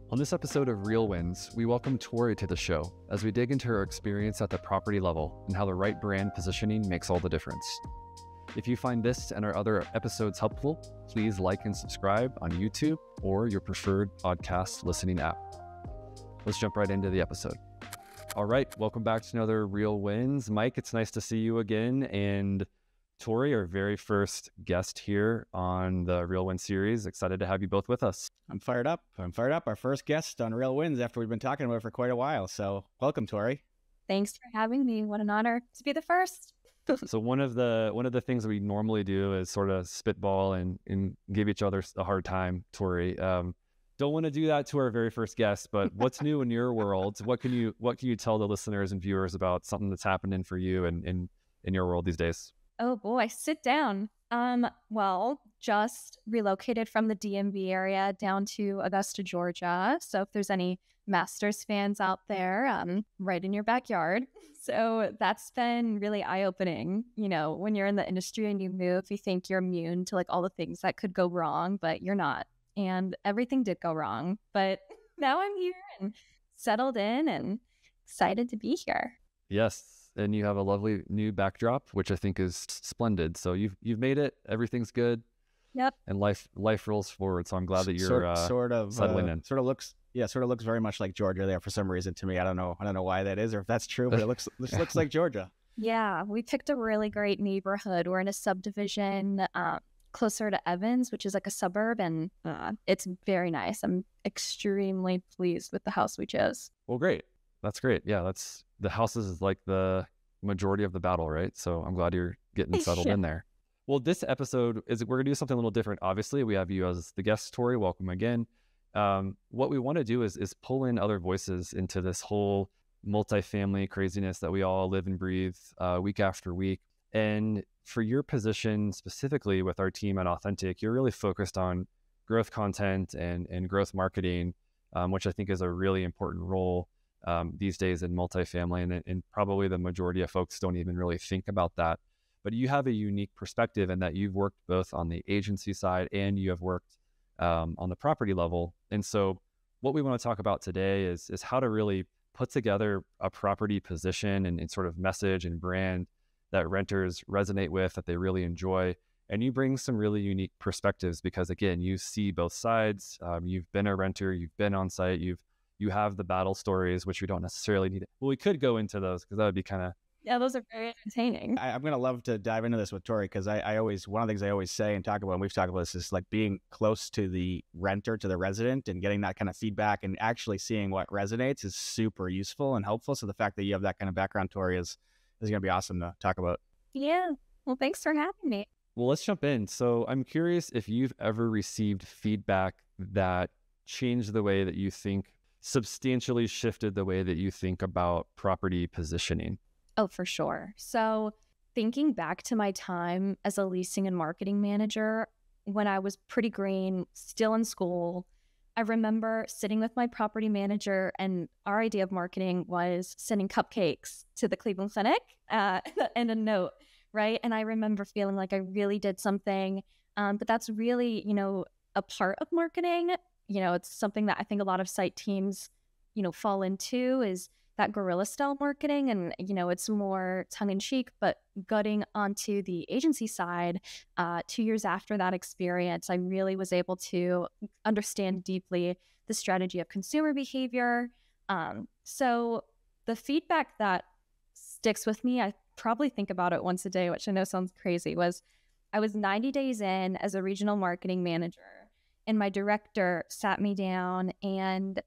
On this episode of Real Wins, we welcome Tori to the show as we dig into her experience at the property level and how the right brand positioning makes all the difference. If you find this and our other episodes helpful, please like and subscribe on YouTube or your preferred podcast listening app. Let's jump right into the episode. All right, welcome back to another Real Wins. Mike, it's nice to see you again. And Tori, our very first guest here on the Real Wins series. Excited to have you both with us. I'm fired up. Our first guest on Real Wins after we've been talking about it for quite a while. So welcome, Tori. Thanks for having me. What an honor to be the first. So one of the things we normally do is sort of spitball and give each other a hard time, Tori. Don't want to do that to our very first guest, but what's new in your world? What can you tell the listeners and viewers about something that's happening for you and in your world these days? Oh boy, sit down. Well, just relocated from the DMV area down to Augusta, Georgia. So if there's any Masters fans out there, right in your backyard. So that's been really eye-opening. You know, when you're in the industry and you move, you think you're immune to like all the things that could go wrong, but you're not. And everything did go wrong. But now I'm here and settled in and excited to be here. Yes. And you have a lovely new backdrop, which I think is splendid. So you've made it. Everything's good. Yep. And life rolls forward. So I'm glad that you're settling in. Sort of looks very much like Georgia there for some reason to me. I don't know why that is or if that's true, but it looks like Georgia. Yeah, we picked a really great neighborhood. We're in a subdivision closer to Evans, which is like a suburb, and it's very nice. I'm extremely pleased with the house we chose. Well, great. That's great. Yeah, the houses is like the majority of the battle, right? So I'm glad you're getting settled in there. Well, this episode we're gonna do something a little different. Obviously, we have you as the guest, Tori. Welcome again. What we want to do is pull in other voices into this whole multifamily craziness that we all live and breathe week after week. And for your position specifically with our team at Authentic, you're really focused on growth content and growth marketing, which I think is a really important role these days in multifamily, and probably the majority of folks don't even really think about that. But you have a unique perspective in that you've worked both on the agency side and you have worked on the property level. And so what we want to talk about today is how to really put together a property position and sort of message and brand that renters resonate with, that they really enjoy. And you bring some really unique perspectives because, again, you see both sides. You've been a renter, you've been on site, you have the battle stories, which we don't necessarily need. Well, we could go into those because that would be kind of... Yeah, those are very entertaining. I'm going to love to dive into this with Tori because one of the things I always say and talk about, and we've talked about this, is like being close to the renter, to the resident, and getting that kind of feedback and actually seeing what resonates is super useful and helpful. So the fact that you have that kind of background, Tori, is going to be awesome to talk about. Yeah. Well, thanks for having me. Well, let's jump in. So I'm curious if you've ever received feedback that changed the way that you think, substantially shifted the way that you think about property positioning. Oh, for sure. So thinking back to my time as a leasing and marketing manager, when I was pretty green, still in school, I remember sitting with my property manager, and our idea of marketing was sending cupcakes to the Cleveland Clinic and a note, right? And I remember feeling like I really did something, but that's really, a part of marketing. It's something that I think a lot of site teams, fall into, is that guerrilla style marketing. And, it's more tongue in cheek, but gutting onto the agency side, 2 years after that experience, I really was able to understand deeply the strategy of consumer behavior. So the feedback that sticks with me, I probably think about it once a day, which I know sounds crazy, was I was 90 days in as a regional marketing manager, and my director sat me down and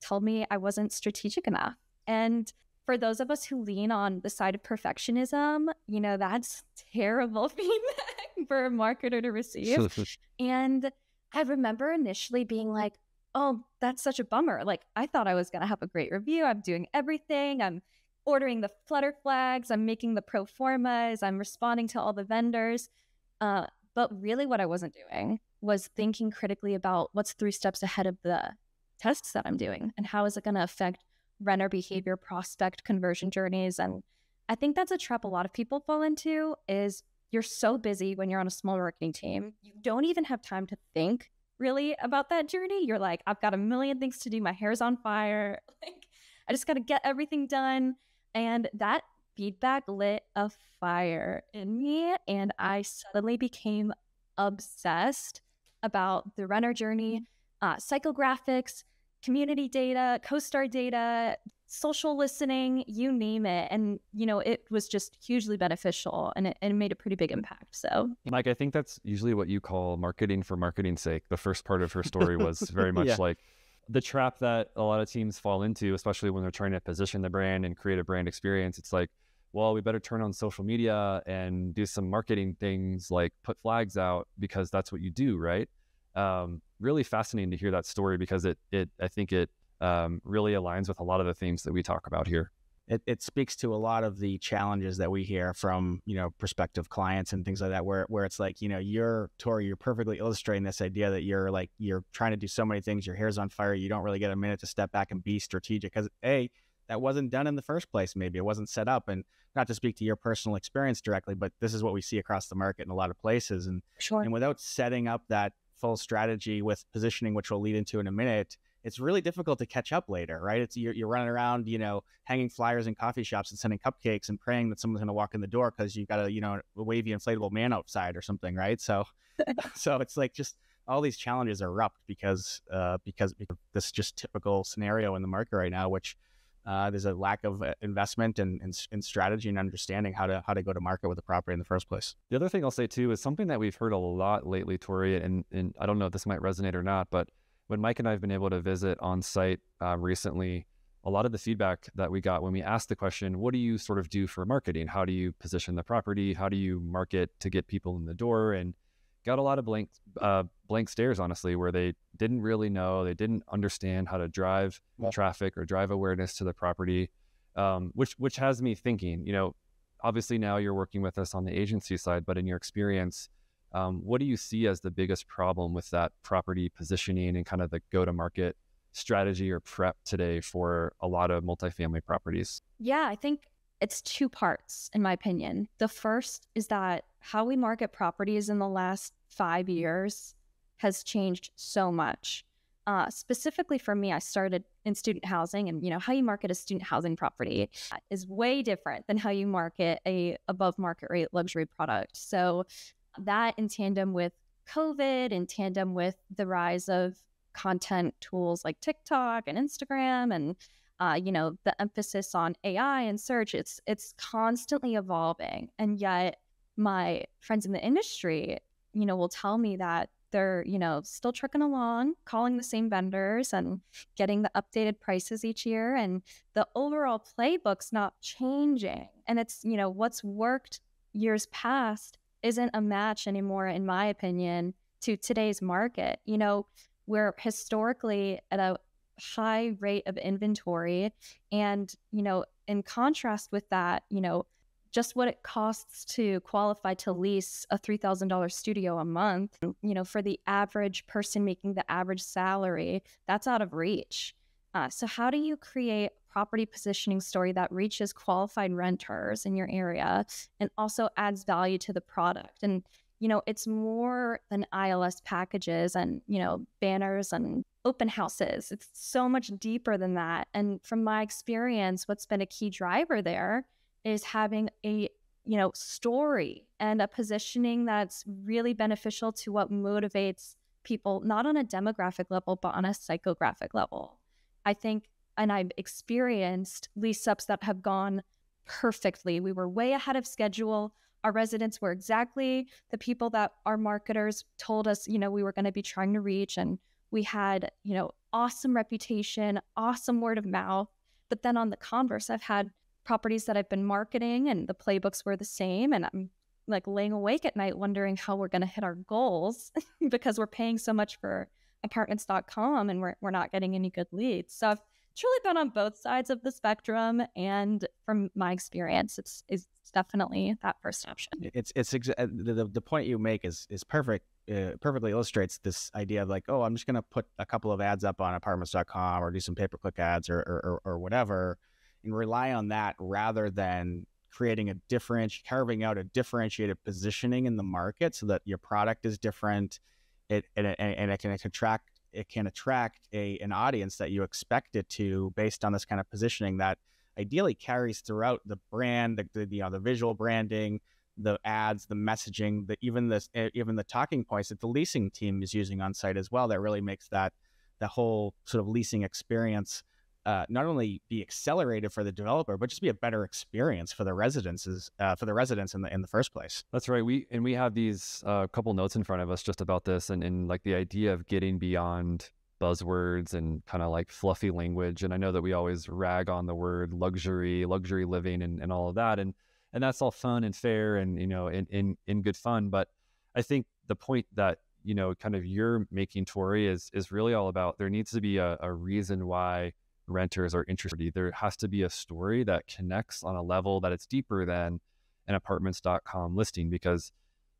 told me I wasn't strategic enough. And for those of us who lean on the side of perfectionism, that's terrible feedback for a marketer to receive. And I remember initially being like, oh, that's such a bummer. Like, I thought I was going to have a great review. I'm doing everything. I'm ordering the flutter flags. I'm making the pro formas. I'm responding to all the vendors. But really what I wasn't doing was thinking critically about what's 3 steps ahead of the tests that I'm doing and how is it going to affect renter behavior, prospect conversion journeys. And I think that's a trap a lot of people fall into, is you're so busy when you're on a small marketing team, you don't even have time to think really about that journey. You're like, I've got a million things to do. My hair's on fire. Like, I just got to get everything done. And that feedback lit a fire in me. And I suddenly became obsessed about the renter journey, psychographics, community data, CoStar data, social listening, you name it. And, it was just hugely beneficial, and it made a pretty big impact. So, Mike, I think that's usually what you call marketing for marketing's sake. The first part of her story was very much like the trap that a lot of teams fall into, especially when they're trying to position the brand and create a brand experience. It's like, well, we better turn on social media and do some marketing things like put flags out because that's what you do, right? Really fascinating to hear that story because I think it really aligns with a lot of the themes that we talk about here. It speaks to a lot of the challenges that we hear from, prospective clients and things like that, where it's like, Tori, you're perfectly illustrating this idea that you're trying to do so many things, your hair's on fire, you don't really get a minute to step back and be strategic because that wasn't done in the first place. Maybe it wasn't set up. And not to speak to your personal experience directly, but this is what we see across the market in a lot of places. And, sure. And without setting up that full strategy with positioning, which we'll lead into in a minute, it's really difficult to catch up later, right? It's you're running around, hanging flyers in coffee shops and sending cupcakes and praying that someone's going to walk in the door because you've got a wavy inflatable man outside or something, right? So it's like just all these challenges erupt because this just typical scenario in the market right now, which there's a lack of investment and strategy and understanding how to go to market with the property in the first place. The other thing I'll say too is something that we've heard a lot lately, Tori, and I don't know if this might resonate or not, but when Mike and I have been able to visit on site recently, a lot of the feedback that we got when we asked the question, what do you sort of do for marketing? How do you position the property? How do you market to get people in the door? And got a lot of blank stares, honestly, where they didn't really know, they didn't understand how to drive traffic or drive awareness to the property, which has me thinking, obviously now you're working with us on the agency side, but in your experience, what do you see as the biggest problem with that property positioning and kind of the go-to-market strategy or prep today for a lot of multifamily properties? Yeah, I think it's two parts, in my opinion. The first is that how we market properties in the last 5 years has changed so much. Specifically for me, I started in student housing, and how you market a student housing property is way different than how you market a above market rate luxury product. So that, in tandem with COVID, in tandem with the rise of content tools like TikTok and Instagram, and the emphasis on AI and search, it's constantly evolving. And yet my friends in the industry, will tell me that they're, still trucking along, calling the same vendors and getting the updated prices each year. And the overall playbook's not changing. And it's, what's worked years past isn't a match anymore, in my opinion, to today's market. We're historically at a high rate of inventory. And, in contrast with that, just what it costs to qualify to lease a $3,000 studio a month, for the average person making the average salary, that's out of reach. So how do you create a property positioning story that reaches qualified renters in your area and also adds value to the product? And, it's more than ILS packages and, banners and open houses. It's so much deeper than that. And from my experience, what's been a key driver there is having a, story and a positioning that's really beneficial to what motivates people, not on a demographic level, but on a psychographic level. I think, and I've experienced lease ups that have gone perfectly. We were way ahead of schedule. Our residents were exactly the people that our marketers told us, we were going to be trying to reach. And we had, awesome reputation, awesome word of mouth. But then on the converse, I've had properties that I've been marketing and the playbooks were the same. And I'm like laying awake at night wondering how we're going to hit our goals because we're paying so much for apartments.com and we're not getting any good leads. So I've truly been on both sides of the spectrum. And from my experience, it's definitely that first option. The point you make is perfect. Perfectly illustrates this idea of like, oh, I'm just going to put a couple of ads up on apartments.com or do some pay-per-click ads or whatever, and rely on that rather than creating carving out a differentiated positioning in the market so that your product is different and it can attract an audience that you expect it to, based on this kind of positioning that ideally carries throughout the brand, the visual branding, the ads, the messaging, even the talking points that the leasing team is using on site as well. That really makes the whole sort of leasing experience not only be accelerated for the developer, but just be a better experience for the residents in the first place. That's right. We have these couple notes in front of us just about this, and like the idea of getting beyond buzzwords and kind of like fluffy language. And I know that we always rag on the word luxury living and all of that. And that's all fun and fair and, in good fun. But I think the point that, kind of you're making, Tori, is really all about, there needs to be a reason why renters are interested. There has to be a story that connects on a level that it's deeper than an apartments.com listing, because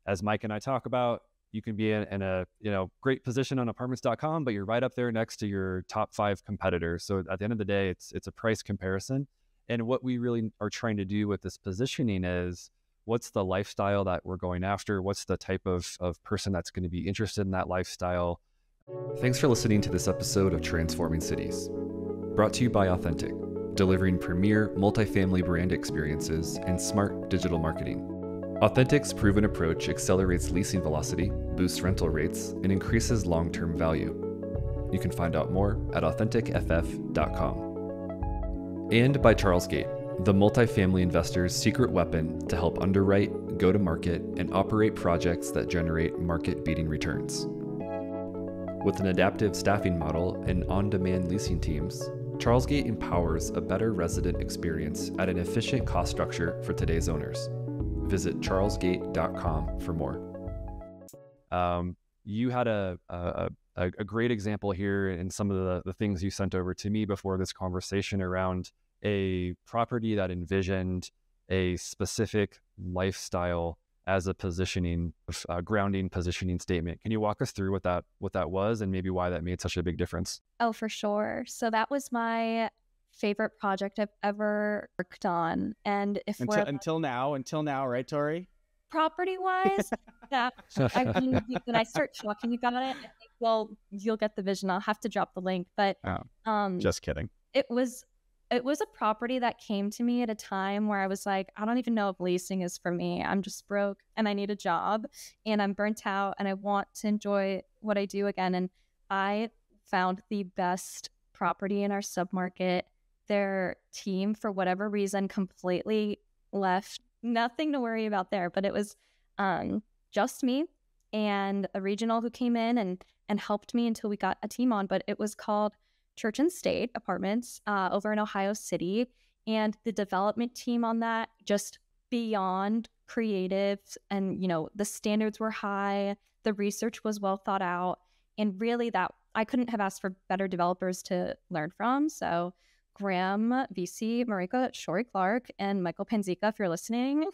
as Mike and I talk about, you can be in a great position on apartments.com, but you're right up there next to your top 5 competitors. So at the end of the day, it's a price comparison. And what we really are trying to do with this positioning is, what's the lifestyle that we're going after? What's the type of person that's going to be interested in that lifestyle? Thanks for listening to this episode of Transforming Cities, brought to you by Authentic, delivering premier multifamily brand experiences and smart digital marketing. Authentic's proven approach accelerates leasing velocity, boosts rental rates, and increases long-term value. You can find out more at AuthenticFF.com. And by Charlesgate, the multifamily investor's secret weapon to help underwrite, go to market, and operate projects that generate market-beating returns. With an adaptive staffing model and on-demand leasing teams, Charlesgate empowers a better resident experience at an efficient cost structure for today's owners. Visit charlesgate.com for more. You had a great example here in some of the things you sent over to me before this conversation around a property that envisioned a specific lifestyle as a positioning, grounding positioning statement. Can you walk us through what that was and maybe why that made such a big difference? Oh, for sure. So that was my favorite project I've ever worked on. And until now, right, Tori? Property-wise, yeah. When I start talking about it, I think, well, you'll get the vision. I'll have to drop the link. But just kidding. It was a property that came to me at a time where I was like, I don't even know if leasing is for me. I'm just broke and I need a job and I'm burnt out and I want to enjoy what I do again. And I found the best property in our submarket. Their team, for whatever reason, completely left. Nothing to worry about there, but it was just me and a regional who came in and helped me until we got a team on. But it was called Church and State Apartments over in Ohio City. And the development team on that, just beyond creative. And, the standards were high. The research was well thought out. And really that I couldn't have asked for better developers to learn from. So Graham, VC, Marika, Shori Clark, and Michael Panzica, if you're listening,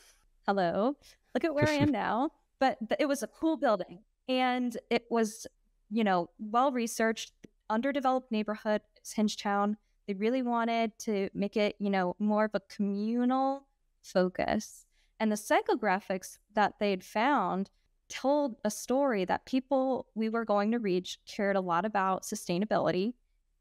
hello. Look at where I am now. But it was a cool building. And it was, well-researched, underdeveloped neighborhood. It's Hingetown. They really wanted to make it, more of a communal focus. And the psychographics that they'd found told a story that people we were going to reach cared a lot about sustainability,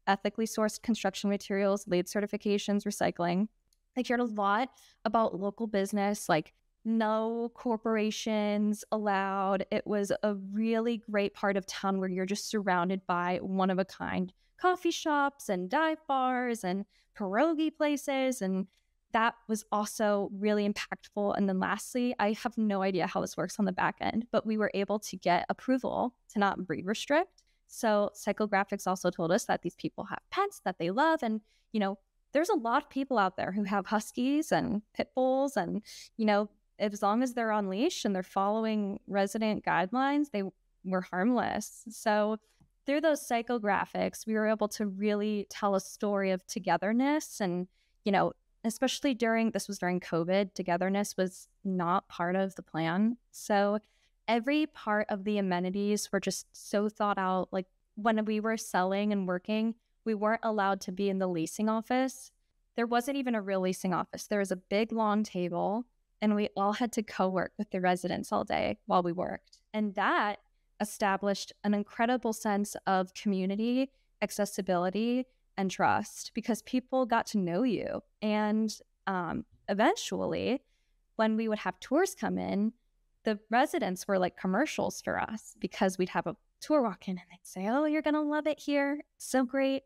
ethically sourced construction materials, LEED certifications, recycling. They cared a lot about local business, like no corporations allowed. It was a really great part of town where you're just surrounded by one-of-a-kind coffee shops and dive bars and pierogi places. And that was also really impactful. And then lastly, I have no idea how this works on the back end, but we were able to get approval to not breed restrict. So psychographics also told us that these people have pets that they love. And, there's a lot of people out there who have huskies and pit bulls. And, as long as they're on leash and they're following resident guidelines, they were harmless. So through those psychographics, we were able to really tell a story of togetherness. And, especially this was during COVID, togetherness was not part of the plan. So every part of the amenities were just so thought out. Like when we were selling and working, we weren't allowed to be in the leasing office. There wasn't even a real leasing office. There was a big long table and we all had to co-work with the residents all day while we worked. And that established an incredible sense of community, accessibility, and trust because people got to know you. And eventually, when we would have tours come in, the residents were like commercials for us because we'd have a tour walk in and they'd say, oh, you're going to love it here. It's so great.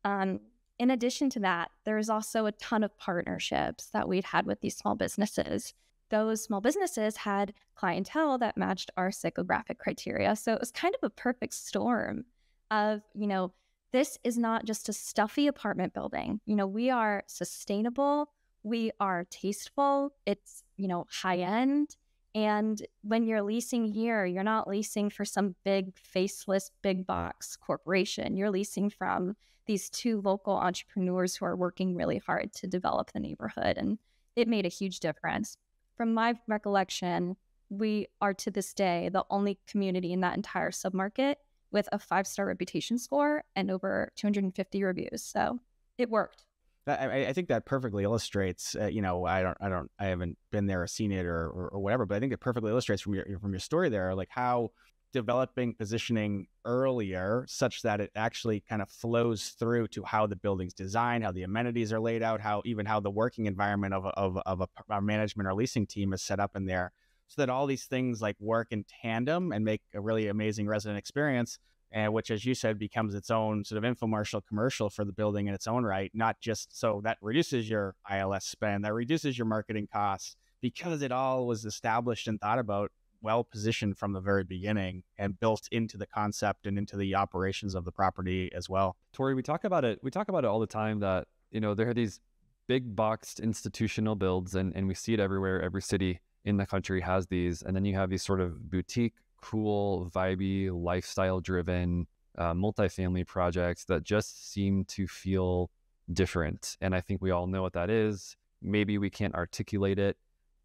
In addition to that, there's also a ton of partnerships that we'd had with these small businesses. Those small businesses had clientele that matched our psychographic criteria. So it was kind of a perfect storm of, this is not just a stuffy apartment building. We are sustainable. We are tasteful. It's, high end. And when you're leasing here, you're not leasing for some big faceless big box corporation. You're leasing from these two local entrepreneurs who are working really hard to develop the neighborhood. And it made a huge difference. From my recollection, we are to this day the only community in that entire submarket with a 5-star reputation score and over 250 reviews. So it worked. I think that perfectly illustrates, I haven't been there or seen it or whatever, but I think it perfectly illustrates from your story there, like how developing positioning earlier such that it actually kind of flows through to how the building's designed, how the amenities are laid out, how the working environment of a management or leasing team is set up in there, so that all these things like work in tandem and make a really amazing resident experience. And which, as you said, becomes its own sort of infomercial commercial for the building in its own right, not just so that reduces your ILS spend, that reduces your marketing costs, because it all was established and thought about, well positioned from the very beginning and built into the concept and into the operations of the property as well. Tori, we talk about it all the time that, there are these big boxed institutional builds and we see it everywhere. Every city in the country has these. And then you have these sort of boutique, cool, vibey, lifestyle-driven multifamily projects that just seem to feel different. And I think we all know what that is. Maybe we can't articulate it.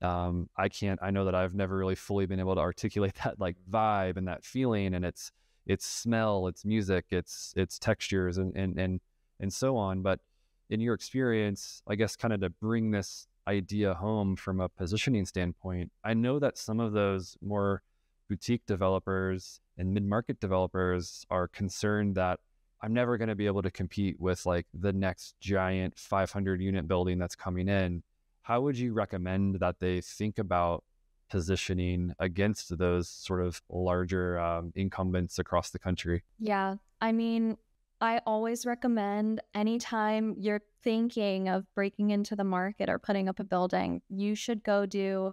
I know that I've never really fully been able to articulate that like vibe and that feeling, and it's smell, it's music, it's textures and so on. But in your experience, I guess kind of to bring this idea home from a positioning standpoint, I know that some of those more boutique developers and mid-market developers are concerned that I'm never going to be able to compete with like the next giant 500 unit building that's coming in. How would you recommend that they think about positioning against those sort of larger incumbents across the country? Yeah, I mean, I always recommend anytime you're thinking of breaking into the market or putting up a building, you should go do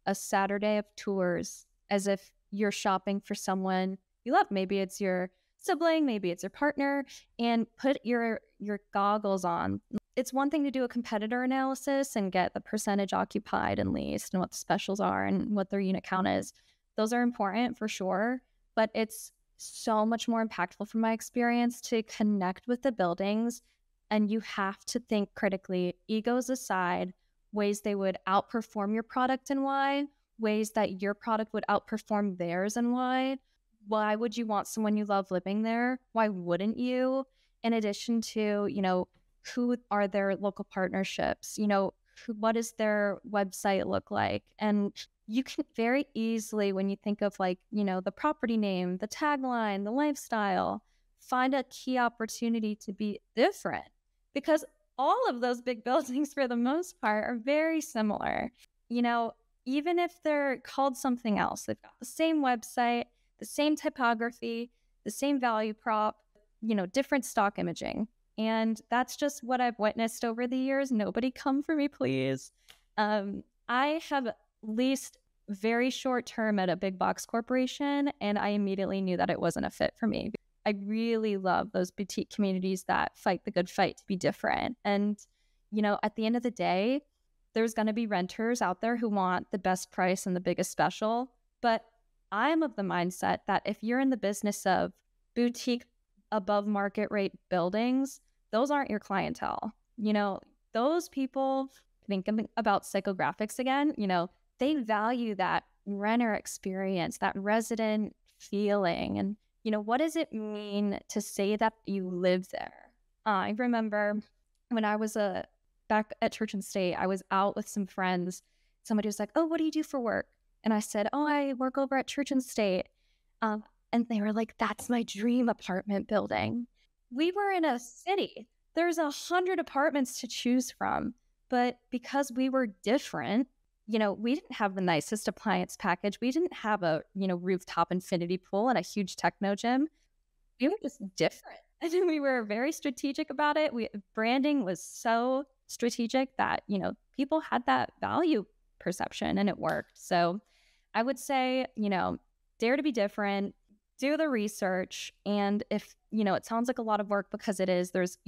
a Saturday of tours as if you're shopping for someone you love. Maybe it's your sibling, maybe it's your partner, and put your goggles on. It's one thing to do a competitor analysis and get the percentage occupied and leased and what the specials are and what their unit count is. Those are important for sure, but it's so much more impactful from my experience to connect with the buildings. And you have to think critically, egos aside, ways they would outperform your product and why, ways that your product would outperform theirs and why. Why would you want someone you love living there? Why wouldn't you? In addition to, who are their local partnerships? What does their website look like? And you can very easily, when you think of the property name, the tagline, the lifestyle, find a key opportunity to be different, because all of those big buildings for the most part are very similar. Even if they're called something else, they've got the same website, the same typography, the same value prop, different stock imaging. And that's just what I've witnessed over the years. Nobody come for me, please. I have leased very short term at a big box corporation, and I immediately knew that it wasn't a fit for me. I really love those boutique communities that fight the good fight to be different. And, at the end of the day, there's going to be renters out there who want the best price and the biggest special. But I'm of the mindset that if you're in the business of boutique above market rate buildings, those aren't your clientele. Those people, thinking about psychographics again, they value that renter experience, that resident feeling. And, what does it mean to say that you live there? I remember when I was back at Church and State, I was out with some friends. Somebody was like, oh, what do you do for work? And I said, oh, I work over at Church and State. And they were like, that's my dream apartment building. We were in a city. There's 100 apartments to choose from. But because we were different, we didn't have the nicest appliance package. We didn't have a, rooftop infinity pool and a huge techno gym. We were just different. And we were very strategic about it. Branding was so strategic that, people had that value perception and it worked. So I would say, dare to be different, do the research. And if, it sounds like a lot of work because it is, there's,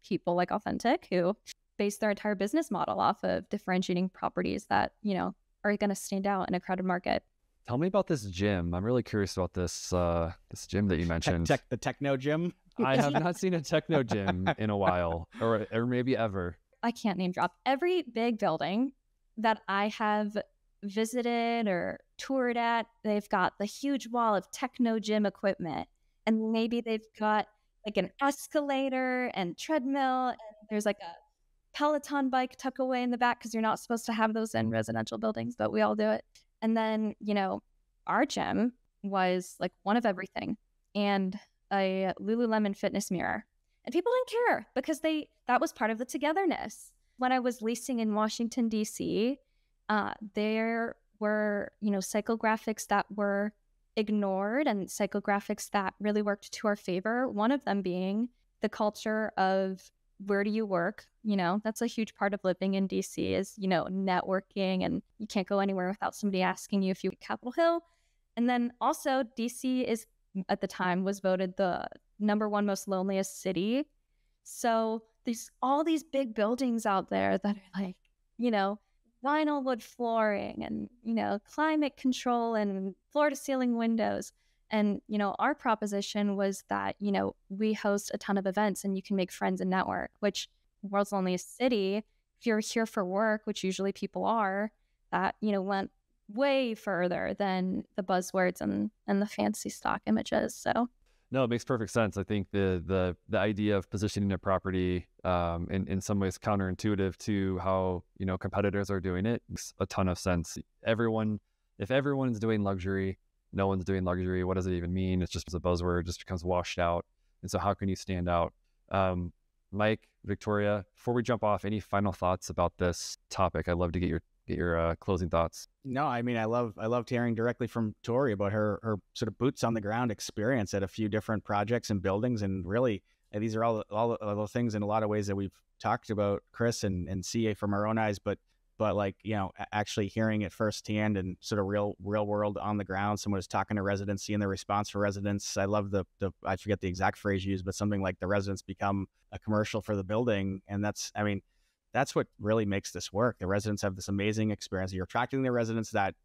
people like Authentic who base their entire business model off of differentiating properties that, are going to stand out in a crowded market. Tell me about this gym. I'm really curious about this this gym that you mentioned. The techno gym? I have not seen a techno gym in a while, or maybe ever. I can't name drop. Every big building that I have visited or toured at, they've got the huge wall of techno gym equipment. And maybe they've got like an escalator and treadmill, and there's like a Peloton bike tucked away in the back because you're not supposed to have those in residential buildings, but we all do it. And then, our gym was like one of everything and a Lululemon fitness mirror. And people didn't care because that was part of the togetherness. When I was leasing in Washington, D.C., there were, psychographics that were ignored and psychographics that really worked to our favor. One of them being the culture of where do you work? That's a huge part of living in DC is, networking, and you can't go anywhere without somebody asking you if you Capitol Hill. And then also DC is at the time was voted the #1 most loneliest city. So there's all these big buildings out there that are like, vinyl wood flooring and, climate control and floor to ceiling windows. And, our proposition was that, we host a ton of events and you can make friends and network, which world's loneliest city, if you're here for work, which usually people are, that, went way further than the buzzwords and the fancy stock images. So no, it makes perfect sense. I think the idea of positioning a property in some ways counterintuitive to how, competitors are doing it makes a ton of sense. If everyone's doing luxury, no one's doing luxury. What does it even mean? It's just a buzzword, it just becomes washed out. And so how can you stand out? Mike, Victoria, before we jump off, any final thoughts about this topic? I'd love to get your closing thoughts. No, I mean, I loved hearing directly from Tori about her sort of boots on the ground experience at a few different projects and buildings. And really, these are all the things in a lot of ways that we've talked about, Chris and CA from our own eyes, but like, actually hearing it firsthand and sort of real world on the ground. Someone was talking to residents, seeing the response for residents. I love the I forget the exact phrase used, but something like the residents become a commercial for the building. And that's what really makes this work. The residents have this amazing experience. You're attracting the residents that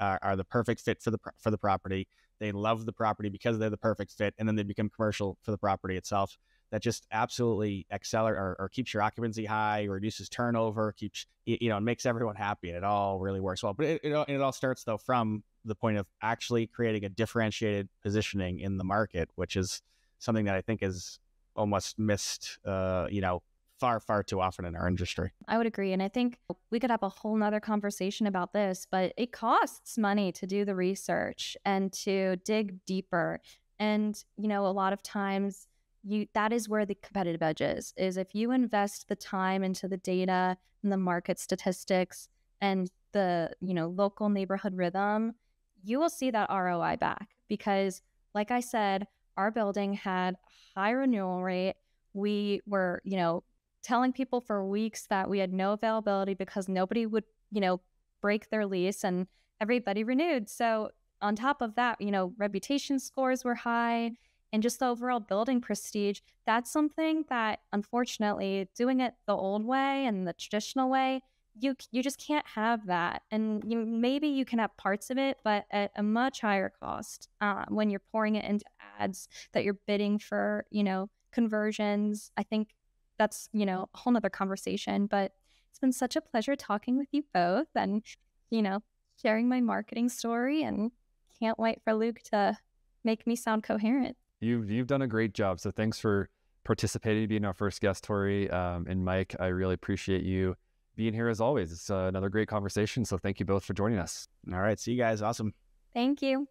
are the perfect fit for the property. They love the property because they're the perfect fit, and then they become commercial for the property itself. That just absolutely accelerates or keeps your occupancy high, reduces turnover, it makes everyone happy, and it all really works well. But it all starts though from the point of actually creating a differentiated positioning in the market, which is something that I think is almost missed, far too often in our industry. I would agree. And I think we could have a whole nother conversation about this, but it costs money to do the research and to dig deeper. And, a lot of times that is where the competitive edge is if you invest the time into the data and the market statistics and the, local neighborhood rhythm, you will see that ROI back. Because like I said, our building had high renewal rate. We were, telling people for weeks that we had no availability because nobody would, break their lease, and everybody renewed. So on top of that, reputation scores were high, and just the overall building prestige. That's something that, unfortunately, doing it the old way and the traditional way, you just can't have that. And maybe you can have parts of it, but at a much higher cost when you're pouring it into ads that you're bidding for, conversions. I think that's, a whole nother conversation, but it's been such a pleasure talking with you both and, sharing my marketing story, and can't wait for Luke to make me sound coherent. You've done a great job. So thanks for participating, being our first guest, Tori. And Mike, I really appreciate you being here as always. It's another great conversation. So thank you both for joining us. All right. See you guys. Awesome. Thank you.